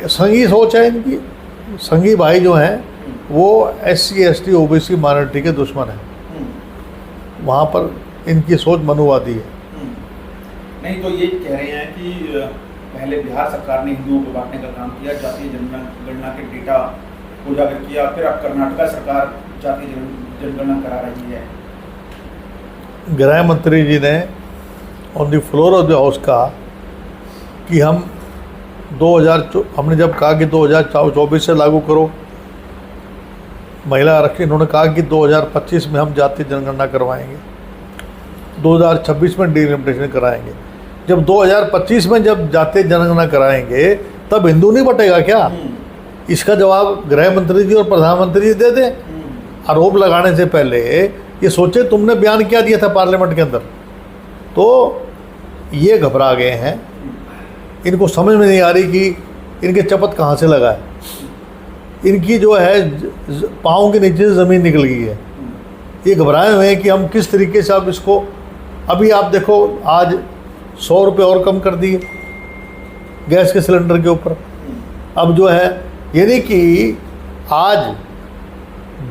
संघी सोच है इनकी। संघी भाई जो हैं वो SC ST OBC माइनॉरिटी के दुश्मन हैं, वहाँ पर इनकी सोच मनुवादी है। नहीं तो ये कह रहे हैं कि पहले बिहार सरकार ने हिंदुओं को बांटने का काम किया, जातीय जनगणना के डेटा उजागर किया, फिर अब कर्नाटका सरकार जातीय जनगणना करा रही है। गृह मंत्री जी ने on the floor of the house कहा कि हमने जब कहा कि 2024 से लागू करो महिला आरक्षण, इन्होंने कहा कि 2025 में हम जातीय जनगणना करवाएंगे, 2026 में डिलिमिटेशन कराएंगे। जब 2025 में जब जातीय जनगणना कराएंगे तब हिंदू नहीं बटेगा क्या? इसका जवाब गृह मंत्री जी और प्रधानमंत्री जी दे दें। आरोप लगाने से पहले ये सोचे तुमने बयान क्या दिया था पार्लियामेंट के अंदर। तो ये घबरा गए हैं, इनको समझ में नहीं आ रही कि इनके चपत कहाँ से लगा है। इनकी जो है पाँव के नीचे से ज़मीन निकल गई है। ये घबराए हुए हैं कि हम किस तरीके से अब इसको, अभी आप देखो आज 100 रुपये और कम कर दिए गैस के सिलेंडर के ऊपर। अब जो है यानी कि आज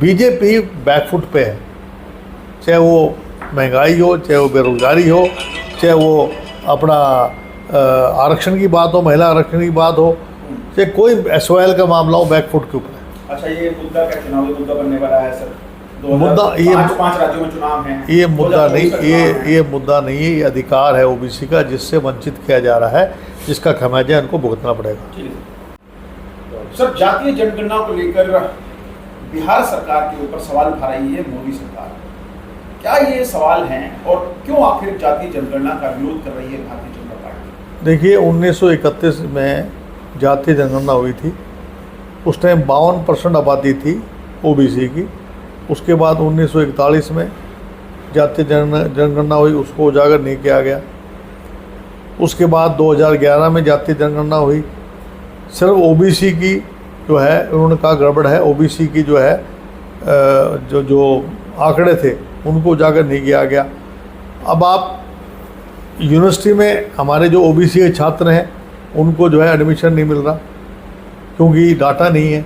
बीजेपी बैकफुट पे है, चाहे वो महंगाई हो, चाहे वो बेरोजगारी हो, चाहे वो अपना आरक्षण की बात हो, महिला आरक्षण की बात हो, चाहे कोई SYL का मामला हो, बैकफुट के ऊपर है। अच्छा, ये मुद्दा क्या चुनावी मुद्दा बनने वाला है सर? मुद्दा ये 5 राज्यों में चुनाव हैं। ये मुद्दा नहीं, ये मुद्दा नहीं है, ये अधिकार है OBC का जिससे वंचित किया जा रहा है, जिसका खमियाजा इनको भुगतना पड़ेगा। सर, जातीय जनगणना को लेकर बिहार सरकार के ऊपर सवाल उठा रही है मोदी सरकार। क्या ये सवाल हैं और क्यों आखिर जातीय जनगणना का विरोध कर रही है भारतीय जनता पार्टी? देखिए 1931 में जातीय जनगणना हुई थी, उस टाइम 52% आबादी थी OBC की। उसके बाद 1941 में जातीय जनगणना हुई, उसको उजागर नहीं किया गया। उसके बाद 2011 में जातीय जनगणना हुई, सिर्फ OBC की जो है उन्होंने कहा गड़बड़ है, OBC की जो है जो आंकड़े थे उनको उजागर नहीं किया गया। अब आप यूनिवर्सिटी में हमारे जो OBC के छात्र हैं उनको जो है एडमिशन नहीं मिल रहा क्योंकि डाटा नहीं है।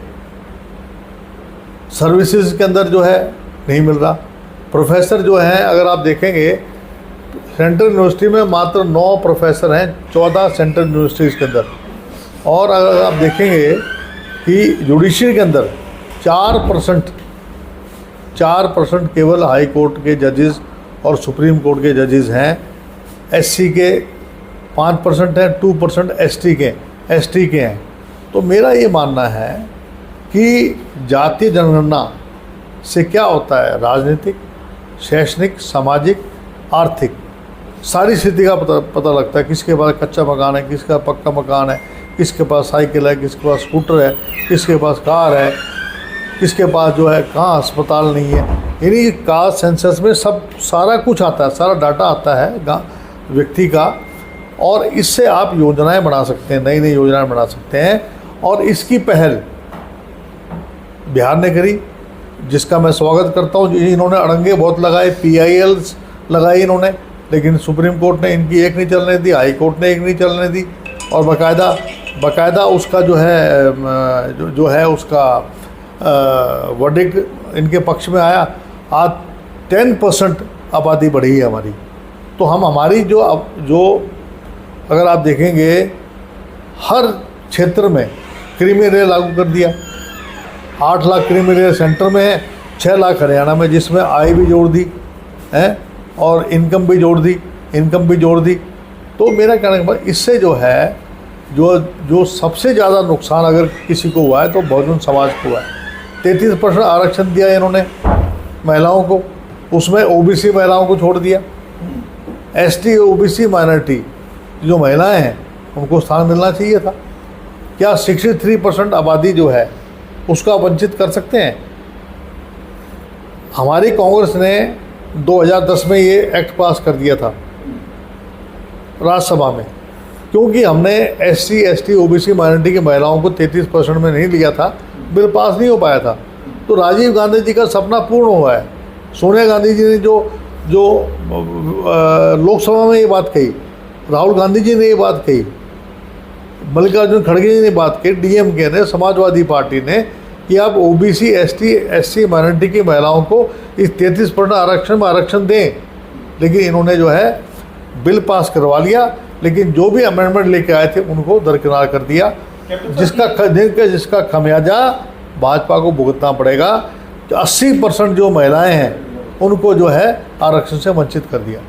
सर्विसेज के अंदर जो है नहीं मिल रहा। प्रोफेसर जो हैं अगर आप देखेंगे सेंट्रल यूनिवर्सिटी में मात्र 9 प्रोफेसर हैं 14 सेंट्रल यूनिवर्सिटीज़ के अंदर। और अगर आप देखेंगे कि जुडिशरी के अंदर 4% केवल हाई कोर्ट के जजेस और सुप्रीम कोर्ट के जजेस हैं। SC के 5% हैं, 2% ST के हैं। तो मेरा ये मानना है कि जातीय जनगणना से क्या होता है, राजनीतिक, शैक्षणिक, सामाजिक, आर्थिक सारी स्थिति का पता लगता है। किसके पास कच्चा मकान है, किसका पक्का मकान है, किसके पास साइकिल है, किसके पास स्कूटर है, किसके पास कार है, किसके पास जो है कहाँ अस्पताल नहीं है। यानी कास्ट सेंसस में सब सारा कुछ आता है, सारा डाटा आता है व्यक्ति का। और इससे आप योजनाएं बना सकते हैं, नई नई योजनाएं बना सकते हैं। और इसकी पहल बिहार ने करी, जिसका मैं स्वागत करता हूँ। इन्होंने अड़ंगे बहुत लगाए, PILs लगाई इन्होंने, लेकिन सुप्रीम कोर्ट ने इनकी एक नहीं चलने दी, हाई कोर्ट ने एक नहीं चलने दी। और बाकायदा उसका जो है उसका वर्डिक्ट इनके पक्ष में आया। आज 10% आबादी बढ़ी है हमारी। तो हम हमारी जो अगर आप देखेंगे हर क्षेत्र में क्रीमी लेयर लागू कर दिया। 8 लाख क्रीमी लेयर सेंटर में है, 6 लाख हरियाणा में, जिसमें आय भी जोड़ दी है और इनकम भी जोड़ दी। तो मेरा कहने का इससे जो है जो सबसे ज़्यादा नुकसान अगर किसी को हुआ है तो बहुजन समाज को हुआ है। 33% आरक्षण दिया इन्होंने महिलाओं को, उसमें OBC महिलाओं को छोड़ दिया। ST OBC माइनॉरिटी जो महिलाएं हैं उनको स्थान मिलना चाहिए था। क्या 63% आबादी जो है उसका वंचित कर सकते हैं? हमारी कांग्रेस ने 2010 में ये एक्ट पास कर दिया था राज्यसभा में, क्योंकि हमने SC ST OBC माइनॉरिटी की महिलाओं को 33% में नहीं लिया था, बिल पास नहीं हो पाया था। तो राजीव गांधी जी का सपना पूर्ण हुआ है। सोनिया गांधी जी ने जो लोकसभा में ये बात कही, राहुल गांधी जी ने ये बात कही, मल्लिकार्जुन खड़गे जी ने बात की, डीएमके ने, समाजवादी पार्टी ने, कि आप ओबीसी एससी माइनॉरिटी की महिलाओं को इस 33% आरक्षण में आरक्षण दें। लेकिन इन्होंने जो है बिल पास करवा लिया, लेकिन जो भी अमेंडमेंट लेके आए थे उनको दरकिनार कर दिया, जिसका खमियाजा भाजपा को भुगतना पड़ेगा। 80% जो महिलाएं हैं उनको जो है आरक्षण से वंचित कर दिया।